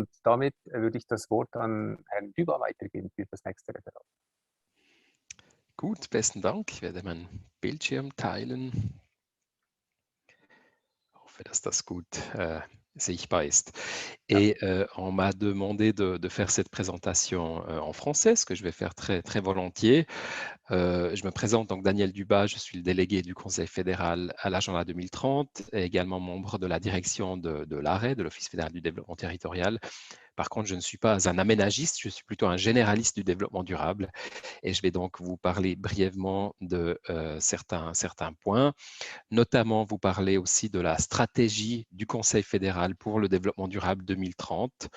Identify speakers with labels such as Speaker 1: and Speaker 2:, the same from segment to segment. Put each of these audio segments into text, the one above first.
Speaker 1: Und damit würde ich das Wort an Herrn Duba weitergeben für das nächste Referat.
Speaker 2: Gut, besten Dank. Ich werde meinen Bildschirm teilen. Ich hoffe, dass das gut sichtbar ist.
Speaker 1: Ja.
Speaker 2: Et on m'a demandé de faire cette présentation en français, ce que je vais faire très, très volontiers. Je me présente donc Daniel Dubas, je suis le délégué du Conseil fédéral à l'agenda 2030 et également membre de la direction de l'ARE, de l'Office fédéral du développement territorial. Par contre, je ne suis pas un aménagiste, je suis plutôt un généraliste du développement durable et je vais donc vous parler brièvement de certains points, notamment vous parler aussi de la stratégie du Conseil fédéral pour le développement durable 2030,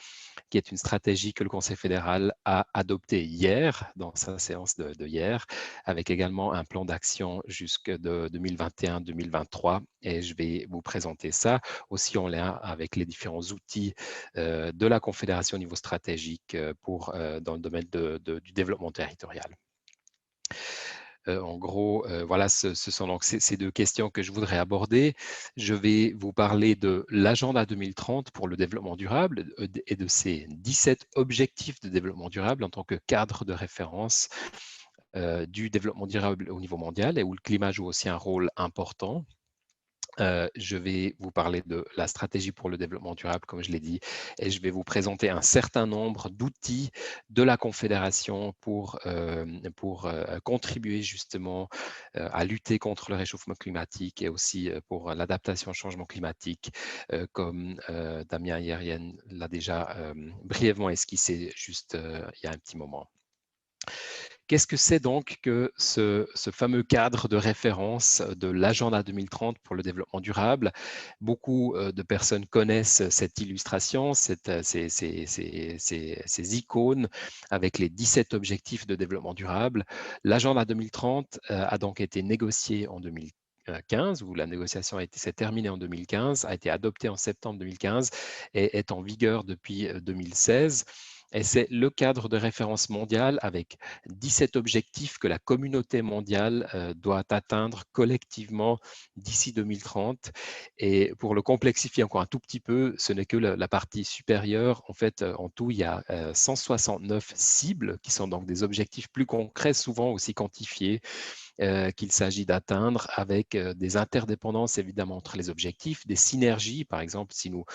Speaker 2: qui est une stratégie que le Conseil fédéral a adoptée hier, dans sa séance de hier, avec également un plan d'action jusque de 2021-2023. Et je vais vous présenter ça aussi en lien avec les différents outils de la Confédération au niveau stratégique dans le domaine du développement territorial. En gros, voilà, ce sont donc ces deux questions que je voudrais aborder. Je vais vous parler de l'agenda 2030 pour le développement durable et de ses 17 objectifs de développement durable en tant que cadre de référence du développement durable au niveau mondial et où le climat joue aussi un rôle important. Je vais vous parler de la stratégie pour le développement durable, comme je l'ai dit, et je vais vous présenter un certain nombre d'outils de la Confédération pour contribuer justement à lutter contre le réchauffement climatique et aussi pour l'adaptation au changement climatique, comme Damien Yerien l'a déjà brièvement esquissé juste il y a un petit moment. Qu'est-ce que c'est donc que ce fameux cadre de référence de l'agenda 2030 pour le développement durable? Beaucoup de personnes connaissent cette illustration, ces icônes avec les 17 objectifs de développement durable. L'agenda 2030 a donc été négocié en 2015, où la négociation s'est terminée en 2015, a été adoptée en septembre 2015 et est en vigueur depuis 2016. Et c'est le cadre de référence mondial avec 17 objectifs que la communauté mondiale doit atteindre collectivement d'ici 2030. Et pour le complexifier encore un tout petit peu, ce n'est que la partie supérieure. En fait, en tout, il y a 169 cibles qui sont donc des objectifs plus concrets, souvent aussi quantifiés, qu'il s'agit d'atteindre avec des interdépendances évidemment entre les objectifs, des synergies, par exemple, si nous,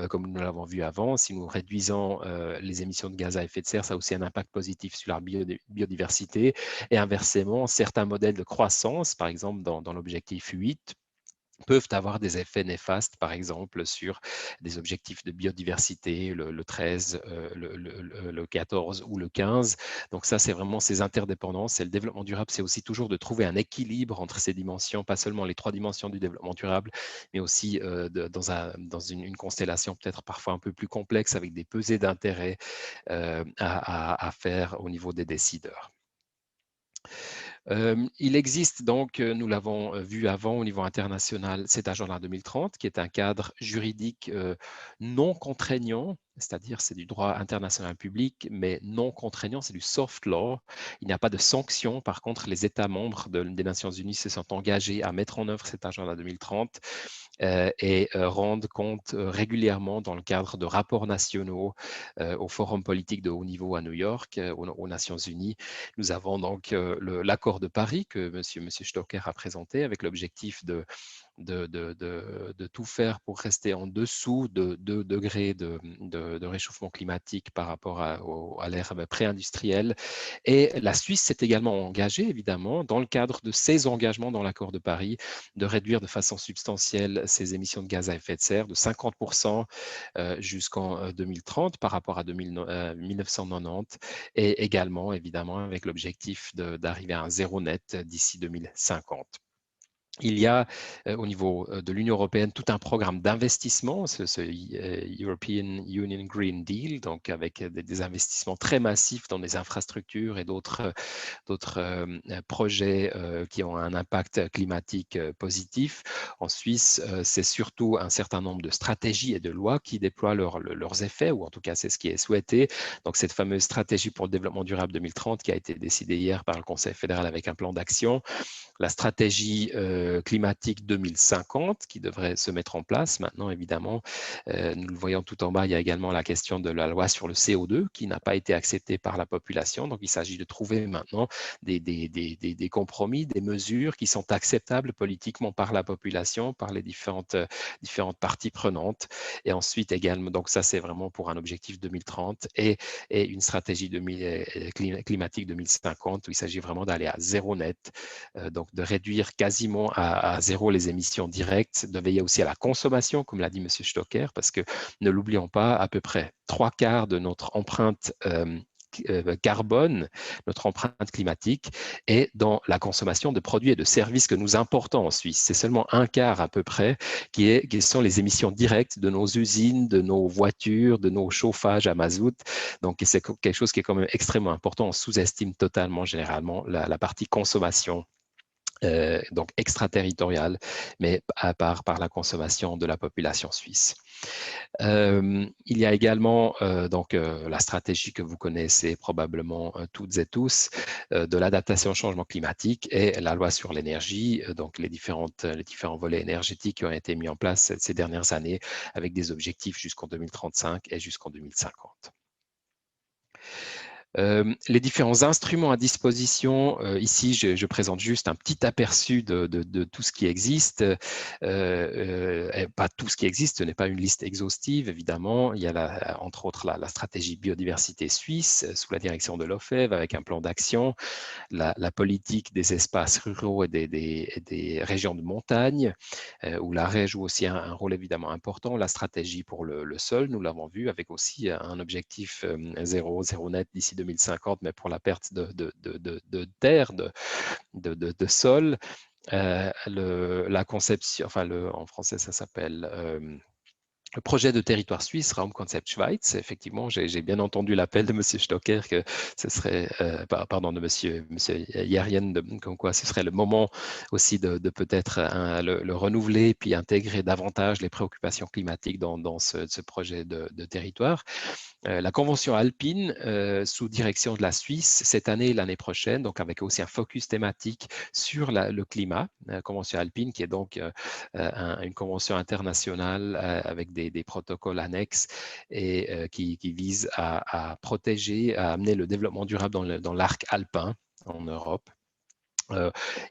Speaker 2: comme nous l'avons vu avant, si nous réduisons les émissions de gaz à effet de serre, ça a aussi un impact positif sur la biodiversité. Et inversement, certains modèles de croissance, par exemple dans l'objectif 8, peuvent avoir des effets néfastes, par exemple, sur des objectifs de biodiversité, le 13, le 14 ou le 15. Donc ça, c'est vraiment ces interdépendances. Et le développement durable, c'est aussi toujours de trouver un équilibre entre ces dimensions, pas seulement les 3 dimensions du développement durable, mais aussi dans une constellation peut-être parfois un peu plus complexe avec des pesées d'intérêt à faire au niveau des décideurs. Il existe donc, nous l'avons vu avant au niveau international, cet agenda 2030 qui est un cadre juridique non contraignant, c'est-à-dire c'est du droit international public, mais non contraignant, c'est du soft law. Il n'y a pas de sanctions. Par contre, les États membres des Nations Unies se sont engagés à mettre en œuvre cet agenda 2030 et rendent compte régulièrement dans le cadre de rapports nationaux au Forum politique de haut niveau à New York, aux Nations Unies. Nous avons donc l'accord de Paris que M. Stocker a présenté avec l'objectif de tout faire pour rester en dessous de 2 degrés de réchauffement climatique par rapport à l'ère pré-industrielle. Et la Suisse s'est également engagée, évidemment, dans le cadre de ses engagements dans l'accord de Paris, de réduire de façon substantielle ses émissions de gaz à effet de serre de 50% jusqu'en 2030 par rapport à 1990 et également, évidemment, avec l'objectif d'arriver à un zéro net d'ici 2050. Il y a au niveau de l'Union européenne tout un programme d'investissement, ce European Union Green Deal, donc avec des investissements très massifs dans des infrastructures et d'autres projets qui ont un impact climatique positif. En Suisse, c'est surtout un certain nombre de stratégies et de lois qui déploient leurs effets, ou en tout cas c'est ce qui est souhaité. Donc cette fameuse stratégie pour le développement durable 2030 qui a été décidée hier par le Conseil fédéral avec un plan d'action. La stratégie climatique 2050 qui devrait se mettre en place. Maintenant, évidemment, nous le voyons tout en bas, il y a également la question de la loi sur le CO2 qui n'a pas été acceptée par la population. Donc, il s'agit de trouver maintenant des compromis, des mesures qui sont acceptables politiquement par la population, par les différentes parties prenantes. Et ensuite également, donc ça c'est vraiment pour un objectif 2030 et une stratégie climatique 2050 où il s'agit vraiment d'aller à zéro net, donc de réduire quasiment à zéro les émissions directes, de veiller aussi à la consommation, comme l'a dit M. Stocker, parce que ne l'oublions pas, à peu près 3/4 de notre empreinte carbone, notre empreinte climatique, est dans la consommation de produits et de services que nous importons en Suisse. C'est seulement 1/4 à peu près qui sont les émissions directes de nos usines, de nos voitures, de nos chauffages à mazout. Donc, c'est quelque chose qui est quand même extrêmement important. On sous-estime totalement, généralement, la partie consommation. Donc extraterritoriale, mais par la consommation de la population suisse. Il y a également la stratégie que vous connaissez probablement toutes et tous de l'adaptation au changement climatique et la loi sur l'énergie, donc les différents volets énergétiques qui ont été mis en place ces dernières années avec des objectifs jusqu'en 2035 et jusqu'en 2050. Les différents instruments à disposition, ici je présente juste un petit aperçu de tout ce qui existe. Pas tout ce qui existe, ce n'est pas une liste exhaustive évidemment. Il y a entre autres la stratégie biodiversité suisse sous la direction de l'OFEV avec un plan d'action, la politique des espaces ruraux et des régions de montagne, où l'arrêt joue aussi un rôle évidemment important, la stratégie pour le sol, nous l'avons vu, avec aussi un objectif zéro net d'ici 2050, mais pour la perte de terre, de sol. La conception, enfin en français ça s'appelle le projet de territoire suisse, Raumkonzept Schweiz. Effectivement, j'ai bien entendu l'appel de M. Stocker que ce serait, pardon, de M. Yarien, comme quoi ce serait le moment aussi de peut-être le renouveler puis intégrer davantage les préoccupations climatiques dans ce projet de territoire. La convention alpine sous direction de la Suisse cette année et l'année prochaine, donc avec aussi un focus thématique sur le climat. La convention alpine qui est donc une convention internationale avec des protocoles annexes et qui vise à protéger, à amener le développement durable dans l'arc alpin en Europe.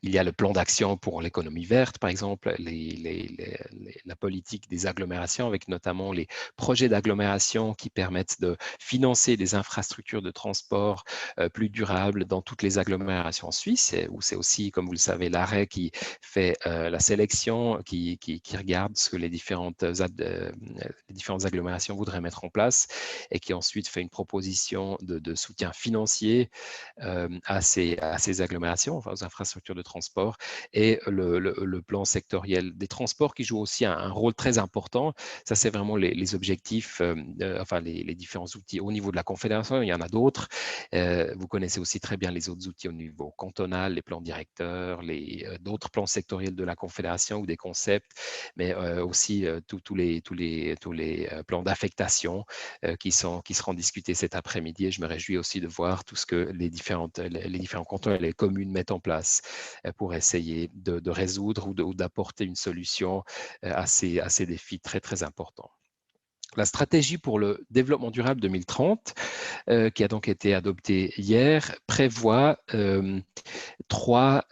Speaker 2: Il y a le plan d'action pour l'économie verte, par exemple, la politique des agglomérations, avec notamment les projets d'agglomération qui permettent de financer des infrastructures de transport plus durables dans toutes les agglomérations suisses, où c'est aussi, comme vous le savez, l'arrêt qui fait la sélection, qui regarde ce que les différentes agglomérations voudraient mettre en place et qui ensuite fait une proposition de soutien financier à ces agglomérations, enfin, aux infrastructures de transport, et le plan sectoriel des transports qui joue aussi un rôle très important. Ça, c'est vraiment les objectifs, enfin les différents outils au niveau de la Confédération. Il y en a d'autres. Vous connaissez aussi très bien les autres outils au niveau cantonal, les plans directeurs, d'autres plans sectoriels de la Confédération ou des concepts, mais aussi tous les plans d'affectation qui seront discutés cet après-midi. Et je me réjouis aussi de voir tout ce que les différents cantons et les communes mettent en place pour essayer de résoudre ou d'apporter une solution à ces défis très, très importants. La stratégie pour le développement durable 2030, qui a donc été adoptée hier, prévoit 3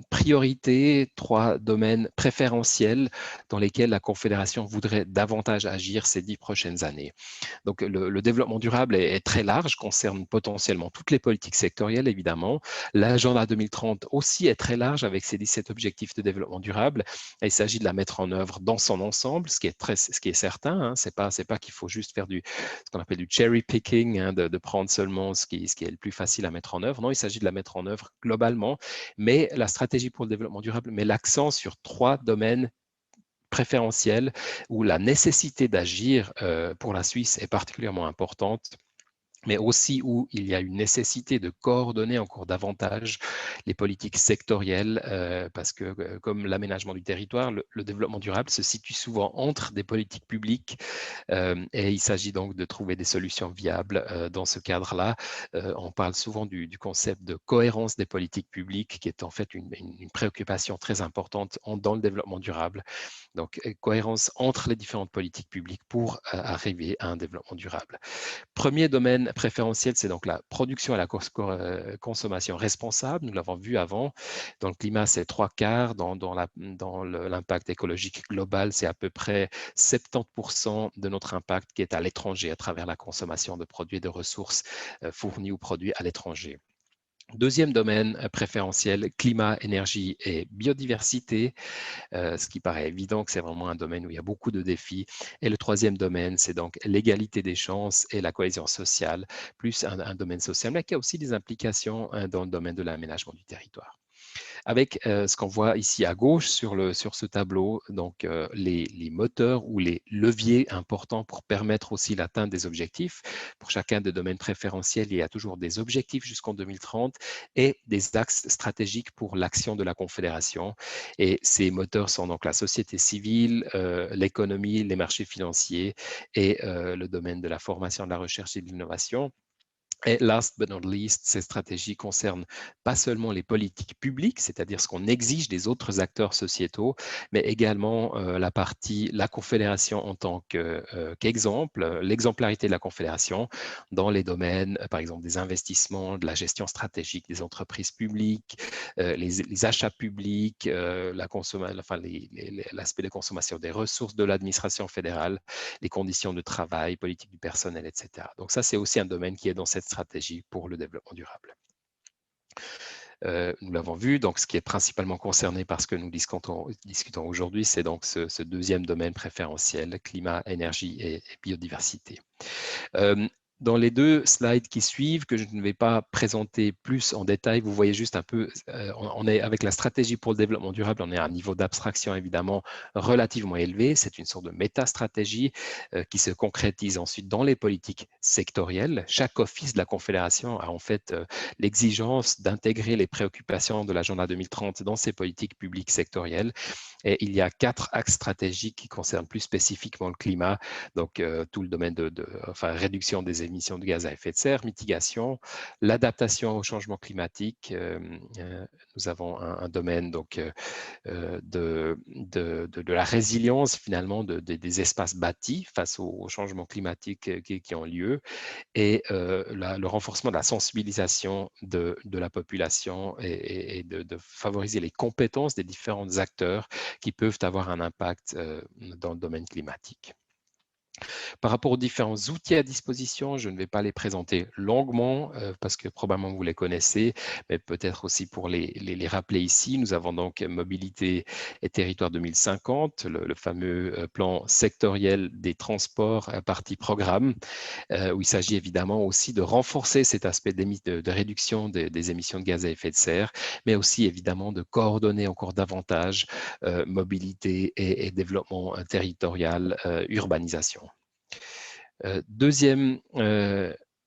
Speaker 2: priorités, 3 domaines préférentiels dans lesquels la Confédération voudrait davantage agir ces 10 prochaines années. Donc, le développement durable est très large, concerne potentiellement toutes les politiques sectorielles, évidemment. L'agenda 2030 aussi est très large avec ses 17 objectifs de développement durable. Et il s'agit de la mettre en œuvre dans son ensemble, ce qui est certain. Hein. C'est pas qu'il faut juste faire ce qu'on appelle du cherry picking, hein, de prendre seulement ce qui est le plus facile à mettre en œuvre. Non, il s'agit de la mettre en œuvre globalement. Mais la stratégie pour le développement durable met l'accent sur 3 domaines préférentiels où la nécessité d'agir pour la Suisse est particulièrement importante. mais aussi où il y a une nécessité de coordonner encore davantage les politiques sectorielles, parce que comme l'aménagement du territoire, le développement durable se situe souvent entre des politiques publiques, et il s'agit donc de trouver des solutions viables dans ce cadre-là. On parle souvent du concept de cohérence des politiques publiques, qui est en fait une préoccupation très importante dans le développement durable. Donc, cohérence entre les différentes politiques publiques pour arriver à un développement durable. Premier domaine préférentiel, c'est donc la production et la consommation responsable. Nous l'avons vu avant. Dans le climat, c'est 3/4. Dans l'impact écologique global, c'est à peu près 70% de notre impact qui est à l'étranger à travers la consommation de produits et de ressources fournis ou produits à l'étranger. Deuxième domaine préférentiel, climat, énergie et biodiversité. Ce qui paraît évident que c'est vraiment un domaine où il y a beaucoup de défis. Et le troisième domaine, c'est donc l'égalité des chances et la cohésion sociale, plus un domaine social, mais qui a aussi des implications dans le domaine de l'aménagement du territoire. Avec ce qu'on voit ici à gauche sur ce tableau, donc les moteurs ou les leviers importants pour permettre aussi l'atteinte des objectifs. Pour chacun des domaines préférentiels, il y a toujours des objectifs jusqu'en 2030 et des axes stratégiques pour l'action de la Confédération. Et ces moteurs sont donc la société civile, l'économie, les marchés financiers et le domaine de la formation, de la recherche et de l'innovation. Et last but not least, ces stratégies concernent pas seulement les politiques publiques, c'est-à-dire ce qu'on exige des autres acteurs sociétaux, mais également la Confédération en tant qu'exemple, l'exemplarité de la Confédération dans les domaines, par exemple, des investissements, de la gestion stratégique des entreprises publiques, les achats publics, l'aspect de consommation des ressources de l'administration fédérale, les conditions de travail, politique du personnel, etc. Donc ça, c'est aussi un domaine qui est dans cette stratégie pour le développement durable. Nous l'avons vu, donc ce qui est principalement concerné par ce que nous discutons aujourd'hui, c'est donc ce deuxième domaine préférentiel, climat, énergie et biodiversité. Dans les deux slides qui suivent, que je ne vais pas présenter plus en détail, vous voyez juste un peu, on est avec la stratégie pour le développement durable, on est à un niveau d'abstraction évidemment relativement élevé. C'est une sorte de méta-stratégie qui se concrétise ensuite dans les politiques sectorielles. Chaque office de la Confédération a en fait l'exigence d'intégrer les préoccupations de l'agenda 2030 dans ses politiques publiques sectorielles. Et il y a 4 axes stratégiques qui concernent plus spécifiquement le climat, donc tout le domaine de réduction des émissions de gaz à effet de serre, mitigation, l'adaptation au changement climatique. Nous avons un domaine donc, de la résilience finalement des espaces bâtis face au changement climatique qui ont lieu, et le renforcement de la sensibilisation de la population et de favoriser les compétences des différents acteurs qui peuvent avoir un impact dans le domaine climatique. Par rapport aux différents outils à disposition, je ne vais pas les présenter longuement parce que probablement vous les connaissez, mais peut-être aussi pour les rappeler ici. Nous avons donc Mobilité et Territoire 2050, le fameux plan sectoriel des transports partie programme, où il s'agit évidemment aussi de renforcer cet aspect de réduction des émissions de gaz à effet de serre, mais aussi évidemment de coordonner encore davantage mobilité et développement territorial, urbanisation. Deuxième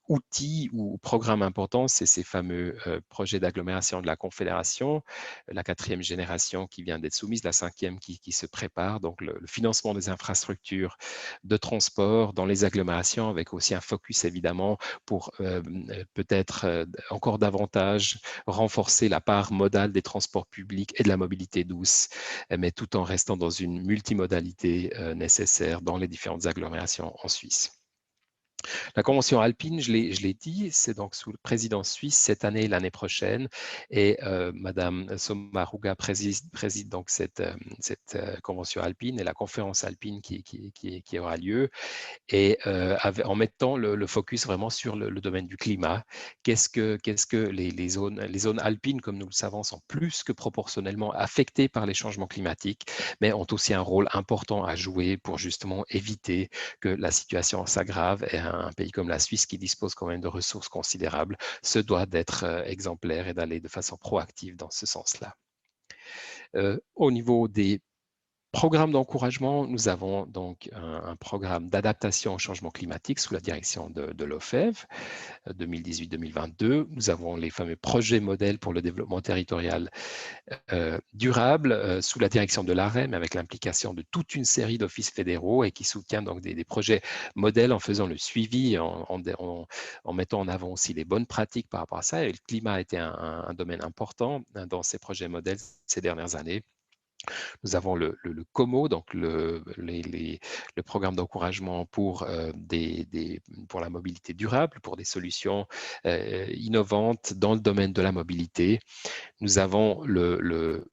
Speaker 2: outil ou programme important, c'est ces fameux projets d'agglomération de la Confédération, la 4e génération qui vient d'être soumise, la 5e qui se prépare, donc le financement des infrastructures de transport dans les agglomérations, avec aussi un focus évidemment pour peut-être encore davantage renforcer la part modale des transports publics et de la mobilité douce, mais tout en restant dans une multimodalité nécessaire dans les différentes agglomérations en Suisse. La convention alpine, je l'ai dit, c'est donc sous le président suisse cette année et l'année prochaine. Et Madame Sommaruga préside donc cette convention alpine et la conférence alpine qui aura lieu. Et en mettant le focus vraiment sur le domaine du climat. Qu'est-ce que les zones alpines, comme nous le savons, sont plus que proportionnellement affectées par les changements climatiques, mais ont aussi un rôle important à jouer pour justement éviter que la situation s'aggrave. Et un pays comme la Suisse, qui dispose quand même de ressources considérables, se doit d'être exemplaire et d'aller de façon proactive dans ce sens-là. Au niveau des Programme d'encouragement, nous avons donc un programme d'adaptation au changement climatique sous la direction de l'OFEV 2018-2022. Nous avons les fameux projets modèles pour le développement territorial durable sous la direction de l'AREM avec l'implication de toute une série d'offices fédéraux et qui soutient donc des projets modèles en faisant le suivi, en mettant en avant aussi les bonnes pratiques par rapport à ça. Et le climat a été un domaine important dans ces projets modèles ces dernières années. Nous avons le COMO, donc le programme d'encouragement pour la mobilité durable, pour des solutions innovantes dans le domaine de la mobilité. Nous avons le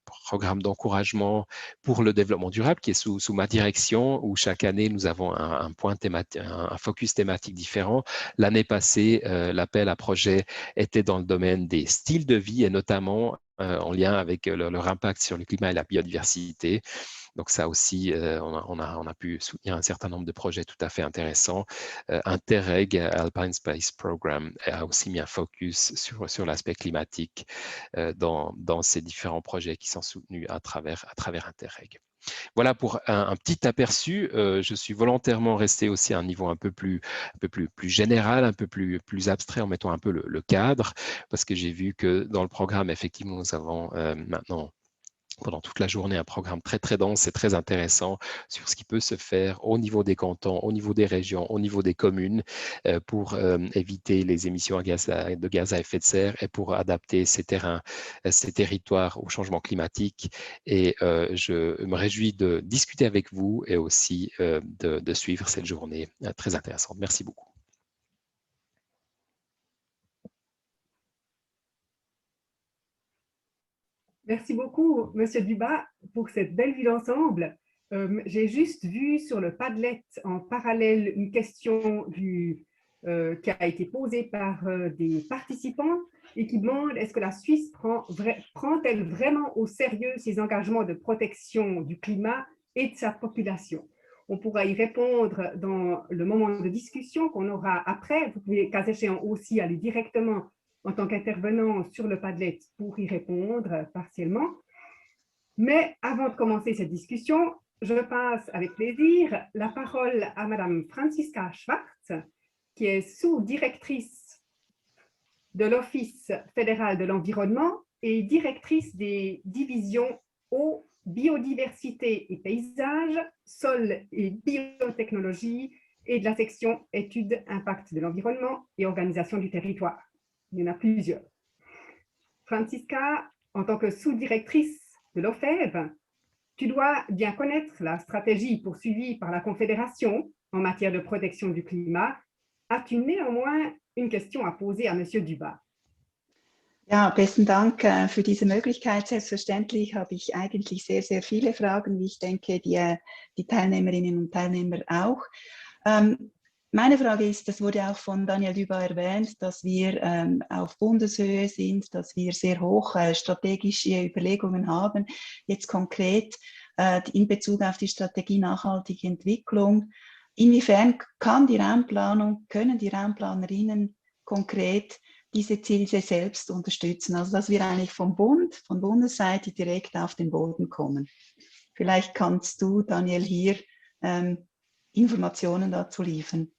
Speaker 2: programme d'encouragement pour le développement durable qui est sous ma direction, où chaque année nous avons un focus thématique différent. L'année passée, l'appel à projet était dans le domaine des styles de vie et notamment en lien avec leur impact sur le climat et la biodiversité. Donc ça aussi, on a pu soutenir un certain nombre de projets tout à fait intéressants. Interreg, Alpine Space Program, a aussi mis un focus sur l'aspect climatique dans ces différents projets qui sont soutenus à travers Interreg. Voilà pour un petit aperçu. Je suis volontairement resté aussi à un niveau un peu plus général, un peu plus abstrait en mettant un peu le cadre, parce que j'ai vu que dans le programme, effectivement, nous avons maintenant pendant toute la journée un programme très très dense et très intéressant sur ce qui peut se faire au niveau des cantons, au niveau des régions, au niveau des communes pour éviter les émissions de gaz à effet de serre et pour adapter ces territoires au changement climatique. Et je me réjouis de discuter avec vous et aussi de suivre cette journée très intéressante. Merci beaucoup.
Speaker 3: Merci beaucoup, Monsieur Dubas, pour cette belle vue d'ensemble. J'ai juste vu sur le Padlet en parallèle une question qui a été posée par des participants et qui demande est-ce que la Suisse prend-elle vraiment au sérieux ses engagements de protection du climat et de sa population? On pourra y répondre dans le moment de discussion qu'on aura après. Vous pouvez, cas échéant, aussi aller directement en tant qu'intervenant sur le Padlet pour y répondre partiellement. Mais avant de commencer cette discussion, je passe avec plaisir la parole à Madame Franziska Schwarz, qui est sous-directrice de l'Office fédéral de l'environnement et directrice des divisions eau, biodiversité et paysage, sol et biotechnologie et de la section études impact de l'environnement et organisation du territoire. Il y en a plusieurs. Franziska, en tant que sous-directrice de l'OFEV, tu dois bien connaître la stratégie poursuivie par la Confédération en matière de protection du climat. As-tu néanmoins une question à poser à Monsieur Dubas?
Speaker 4: Ja, besten Dank für diese Möglichkeit. Selbstverständlich habe ich eigentlich sehr, sehr viele Fragen, wie ich denke, die Teilnehmerinnen und Teilnehmer auch. Meine Frage ist, das wurde auch von Daniel Dubas erwähnt, dass wir auf Bundeshöhe sind, dass wir sehr hoch strategische Überlegungen haben. Jetzt konkret in Bezug auf die Strategie nachhaltige Entwicklung. Inwiefern können die Raumplanerinnen konkret diese Ziele selbst unterstützen? Also dass wir eigentlich von Bundesseite direkt auf den Boden kommen. Vielleicht kannst du, Daniel, hier Informationen dazu liefern.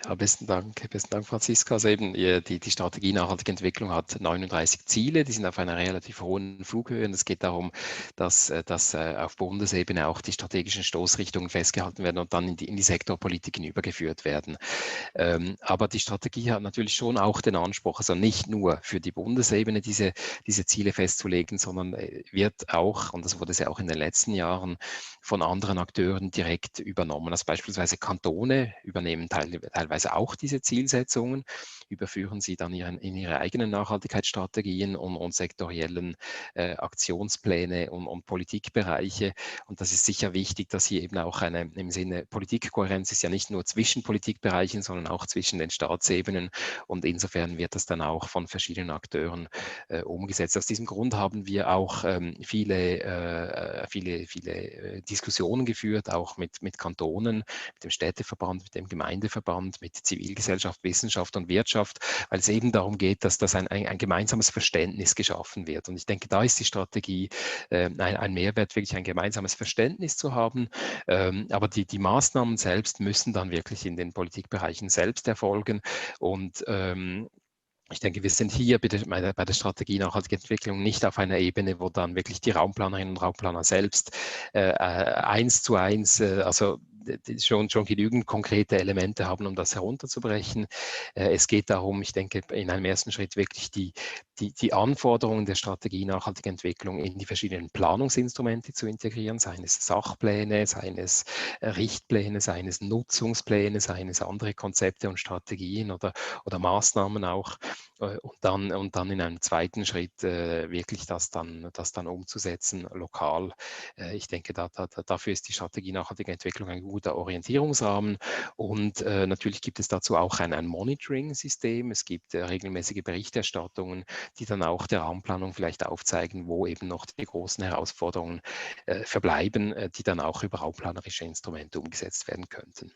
Speaker 2: Ja, besten Dank, Franziska. Also eben die Strategie nachhaltige Entwicklung hat 39 Ziele, die sind auf einer relativ hohen Flughöhe und es geht darum, dass auf Bundesebene auch die strategischen Stoßrichtungen festgehalten werden und dann in die Sektorpolitiken übergeführt werden. Aber die Strategie hat natürlich schon auch den Anspruch, also nicht nur für die Bundesebene diese Ziele festzulegen, sondern wird auch, und das wurde ja auch in den letzten Jahren von anderen Akteuren direkt übernommen. Also beispielsweise Kantone übernehmen teilweise auch diese Zielsetzungen, überführen sie dann in ihre eigenen Nachhaltigkeitsstrategien und sektoriellen Aktionspläne und Politikbereiche. Und das ist sicher wichtig, dass hier eben auch im Sinne Politikkohärenz ist ja nicht nur zwischen Politikbereichen, sondern auch zwischen den Staatsebenen. Und insofern wird das dann auch von verschiedenen Akteuren umgesetzt. Aus diesem Grund haben wir auch viele Diskussionen geführt, auch mit Kantonen, mit dem Städteverband, mit dem Gemeindeverband, mit Zivilgesellschaft, Wissenschaft und Wirtschaft, weil es eben darum geht, dass das ein gemeinsames Verständnis geschaffen wird. Und ich denke, da ist die Strategie ein Mehrwert, wirklich ein gemeinsames Verständnis zu haben. Aber die Maßnahmen selbst müssen dann wirklich in den Politikbereichen selbst erfolgen. Und ich denke, wir sind hier bei der Strategie nachhaltige Entwicklung nicht auf einer Ebene, wo dann wirklich die Raumplanerinnen und Raumplaner selbst 1:1, also schon genügend konkrete Elemente haben, um das herunterzubrechen. Es geht darum, ich denke, in einem ersten Schritt wirklich die Anforderungen der Strategie nachhaltige Entwicklung in die verschiedenen Planungsinstrumente zu integrieren, seien es Sachpläne, seien es Richtpläne, seien es Nutzungspläne, seien es andere Konzepte und Strategien oder Maßnahmen auch. Und dann in einem zweiten Schritt wirklich das dann umzusetzen, lokal. Ich denke, dafür ist die Strategie nachhaltige Entwicklung ein guter Orientierungsrahmen. Und natürlich gibt es dazu auch ein Monitoring-System. Es gibt regelmäßige Berichterstattungen, die dann auch der Raumplanung vielleicht aufzeigen, wo eben noch die großen Herausforderungen verbleiben, die dann auch über raumplanerische Instrumente umgesetzt werden könnten.